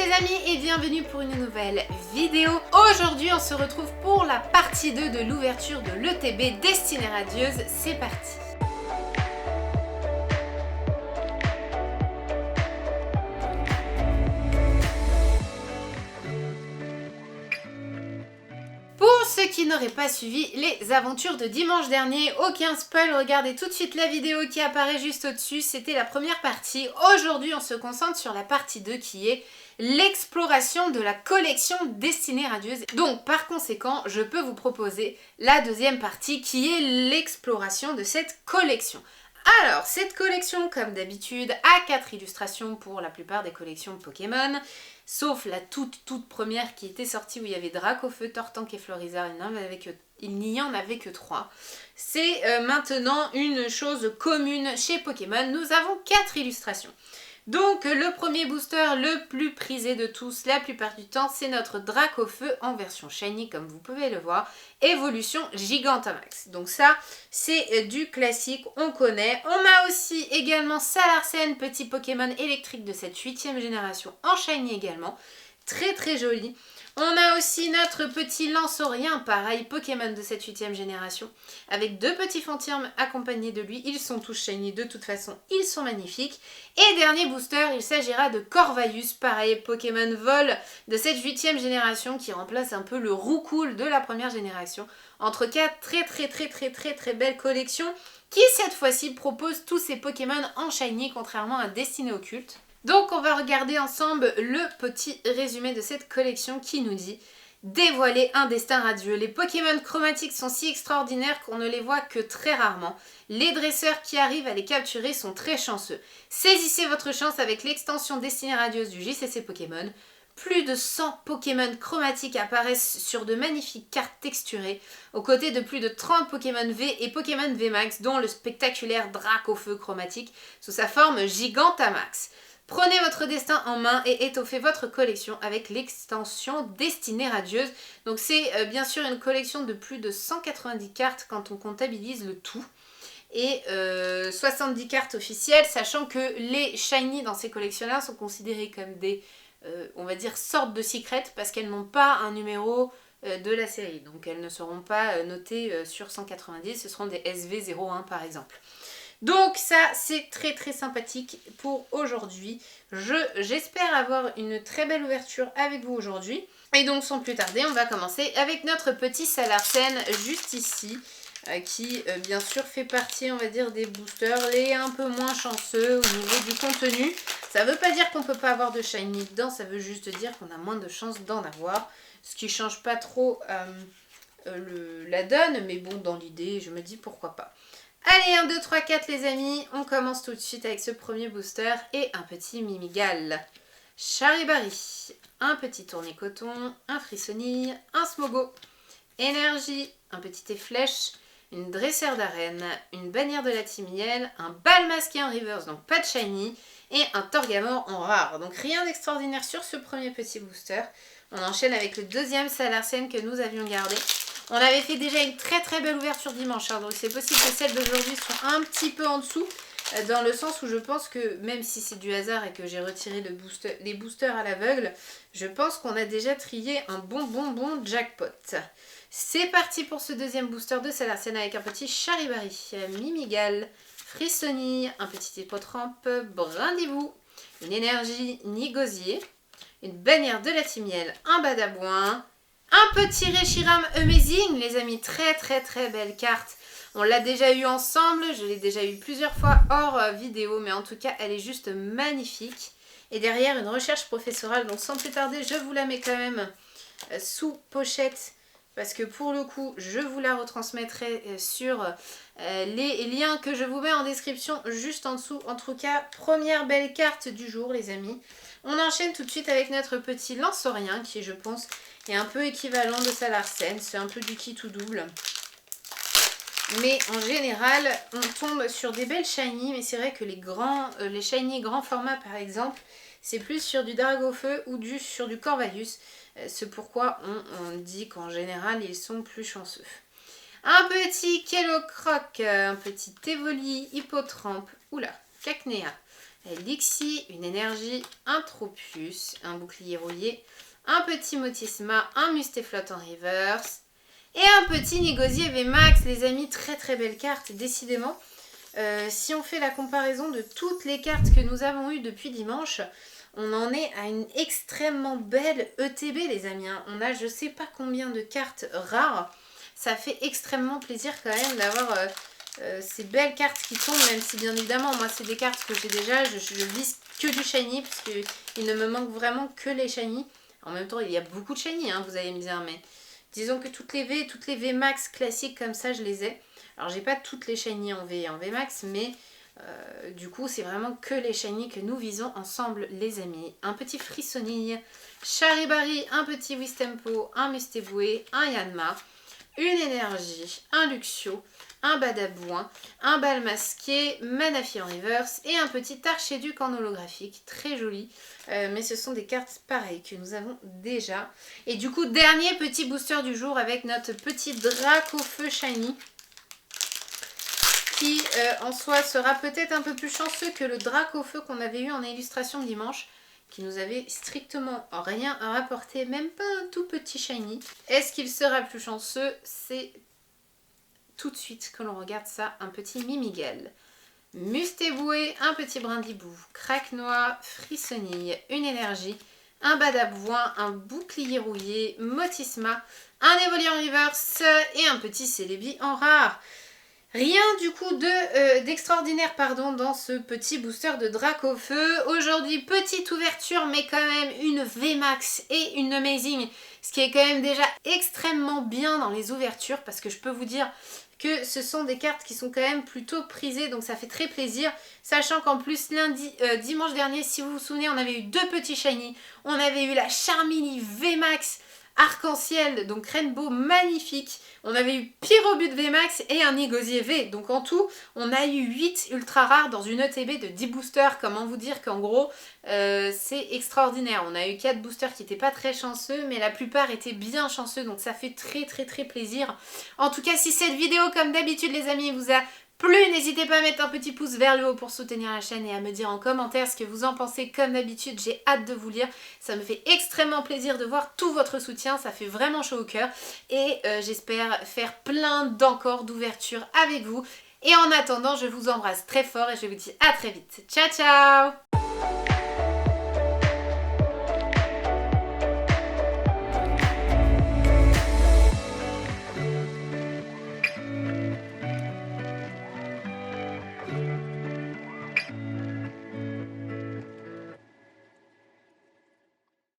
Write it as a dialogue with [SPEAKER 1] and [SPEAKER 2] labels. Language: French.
[SPEAKER 1] les amis et bienvenue pour une nouvelle vidéo. Aujourd'hui on se retrouve pour la partie 2 de l'ouverture de l'ETB Destinée Radieuse. C'est parti. Pour ceux qui n'auraient pas suivi les aventures de dimanche dernier, aucun spoil, regardez tout de suite la vidéo qui apparaît juste au-dessus, c'était la première partie. Aujourd'hui on se concentre sur la partie 2 qui est l'exploration de la collection Destinée Radieuse. Donc par conséquent, je peux vous proposer la deuxième partie qui est l'exploration de cette collection. Alors, cette collection, comme d'habitude, a 4 illustrations pour la plupart des collections Pokémon, sauf la toute première qui était sortie où il y avait Dracofeu, Tortank et Florizarre, il n'y en avait que 3. C'est maintenant une chose commune chez Pokémon, nous avons 4 illustrations. Donc le premier booster le plus prisé de tous la plupart du temps, c'est notre Dracofeu en version shiny comme vous pouvez le voir, évolution Gigantamax. Donc ça c'est du classique, on connaît. On a aussi également Salarsen, petit Pokémon électrique de cette 8e génération en shiny également, très joli. On a aussi notre petit Lanceorien, pareil, Pokémon de cette 8e génération, avec 2 petits Fantirmes accompagnés de lui. Ils sont tous shiny, de toute façon, ils sont magnifiques. Et dernier booster, il s'agira de Corvalius, pareil, Pokémon Vol de cette 8e génération, qui remplace un peu le Roucoule de la première génération. Entre 4 très belles collections, qui cette fois-ci proposent tous ces Pokémon en shiny, contrairement à Destinée Occulte. Donc on va regarder ensemble le petit résumé de cette collection qui nous dit « Dévoiler un destin radieux. Les Pokémon chromatiques sont si extraordinaires qu'on ne les voit que très rarement. Les dresseurs qui arrivent à les capturer sont très chanceux. Saisissez votre chance avec l'extension Destinée Radieuse du JCC Pokémon. Plus de 100 Pokémon chromatiques apparaissent sur de magnifiques cartes texturées, aux côtés de plus de 30 Pokémon V et Pokémon VMAX, dont le spectaculaire Dracofeu chromatique sous sa forme Gigantamax. Prenez votre destin en main et étoffez votre collection avec l'extension Destinée Radieuse. Donc c'est bien sûr une collection de plus de 190 cartes quand on comptabilise le tout. Et 70 cartes officielles, sachant que les shiny dans ces collections-là sont considérées comme des, on va dire, sortes de secrets parce qu'elles n'ont pas un numéro de la série. Donc elles ne seront pas notées sur 190, ce seront des SV01 par exemple. Donc ça c'est très sympathique pour aujourd'hui. J'espère avoir une très belle ouverture avec vous aujourd'hui. Et donc sans plus tarder, on va commencer avec notre petit Salarsen juste ici. Qui bien sûr fait partie, on va dire, des boosters les un peu moins chanceux au niveau du contenu. Ça veut pas dire qu'on peut pas avoir de shiny dedans, ça veut juste dire qu'on a moins de chances d'en avoir. Ce qui change pas trop la donne, mais bon, dans l'idée, je me dis pourquoi pas. Allez, 1, 2, 3, 4 les amis, on commence tout de suite avec ce premier booster et un petit Mimigal. Charibari, un petit Tournicoton, un Frissonille, un Smogo, Énergie, un petit Efflèche, une Dresseur d'arène, une Bannière de la Timiel, un Bal masqué en reverse, donc pas de shiny, et un Torgamore en rare. Donc rien d'extraordinaire sur ce premier petit booster. On enchaîne avec le deuxième Salarsen que nous avions gardé. On avait fait déjà une très belle ouverture dimanche, hein, donc c'est possible que celles d'aujourd'hui soient un petit peu en dessous, dans le sens où je pense que, même si c'est du hasard et que j'ai retiré les boosters à l'aveugle, je pense qu'on a déjà trié un bon jackpot. C'est parti pour ce deuxième booster de Salarsen avec un petit Charibari, Mimigal, Frissonille, un petit Hippotrampe, Brindibou, une Énergie Nigosier, une Bannière de la Timiel, un Badabouin, un petit Reshiram Amazing, les amis, très belle carte. On l'a déjà eu ensemble, je l'ai déjà eu plusieurs fois hors vidéo, mais en tout cas, elle est juste magnifique. Et derrière, une recherche professorale, donc sans plus tarder, je vous la mets quand même sous pochette, parce que pour le coup, je vous la retransmettrai sur les liens que je vous mets en description juste en dessous. En tout cas, première belle carte du jour, les amis. On enchaîne tout de suite avec notre petit Lanceorien, qui, je pense, est un peu équivalent de Salarsen. C'est un peu du kit ou double. Mais en général, on tombe sur des belles shiny. Mais c'est vrai que les shiny grand format, par exemple, c'est plus sur du Dracofeu ou sur du Corvalius. C'est pourquoi on dit qu'en général, ils sont plus chanceux. Un petit Kellocroc, un petit Evoli, Hippotrampe, Cacnea, Lixie, une énergie, un Tropius, un bouclier rouillé, un petit Motisma, un Mustaflot en reverse et un petit Négosier VMAX. Les amis, très très belle carte, décidément. Si on fait la comparaison de toutes les cartes que nous avons eues depuis dimanche, on en est à une extrêmement belle ETB, les amis. On a je sais pas combien de cartes rares. Ça fait extrêmement plaisir quand même d'avoir ces belles cartes qui tombent, même si bien évidemment, moi c'est des cartes que j'ai déjà. Je vise que du shiny, parce qu'il ne me manque vraiment que les shiny. En même temps, il y a beaucoup de shiny, hein, vous allez me dire, mais disons que toutes les V max classiques comme ça, je les ai. Alors j'ai pas toutes les shiny en V et en V max, mais du coup c'est vraiment que les shiny que nous visons ensemble, les amis. Un petit Frissonille, Charibari, un petit Wistempo, un Mustéboué, un Yanma, une énergie, un Luxio, un Badabouin, un bal masqué, Manafi en reverse et un petit Archiduc en holographique, très joli. Mais ce sont des cartes pareilles que nous avons déjà. Et du coup, dernier petit booster du jour avec notre petit Dracofeu Shiny, qui en soi sera peut-être un peu plus chanceux que le Dracofeu qu'on avait eu en illustration dimanche, qui nous avait strictement rien à rapporter, même pas un tout petit shiny. Est-ce qu'il sera plus chanceux? C'est tout de suite que l'on regarde ça. Un petit Mimigel, Mustéboué, un petit Brindibou, Craquenois, Frissonille, une énergie, un Badabouin, un bouclier rouillé, Motisma, un Évolution Reverse et un petit Celebi en rare. Rien du coup d'extraordinaire dans ce petit booster de Dracofeu. Aujourd'hui, petite ouverture, mais quand même une VMAX et une Amazing. Ce qui est quand même déjà extrêmement bien dans les ouvertures, parce que je peux vous dire que ce sont des cartes qui sont quand même plutôt prisées, donc ça fait très plaisir. Sachant qu'en plus, dimanche dernier, si vous vous souvenez, on avait eu deux petits shiny. On avait eu la Charmini VMAX arc-en-ciel, donc Rainbow magnifique. On avait eu Pyrobut VMAX et un Négosier V. Donc en tout, on a eu 8 ultra rares dans une ETB de 10 boosters. Comment vous dire qu'en gros, c'est extraordinaire. On a eu 4 boosters qui n'étaient pas très chanceux, mais la plupart étaient bien chanceux. Donc ça fait très très très plaisir. En tout cas, si cette vidéo, comme d'habitude les amis, vous a plu, n'hésitez pas à mettre un petit pouce vers le haut pour soutenir la chaîne et à me dire en commentaire ce que vous en pensez. Comme d'habitude, j'ai hâte de vous lire. Ça me fait extrêmement plaisir de voir tout votre soutien. Ça fait vraiment chaud au cœur. Et j'espère faire plein d'encore d'ouvertures avec vous. Et en attendant, je vous embrasse très fort et je vous dis à très vite. Ciao, ciao!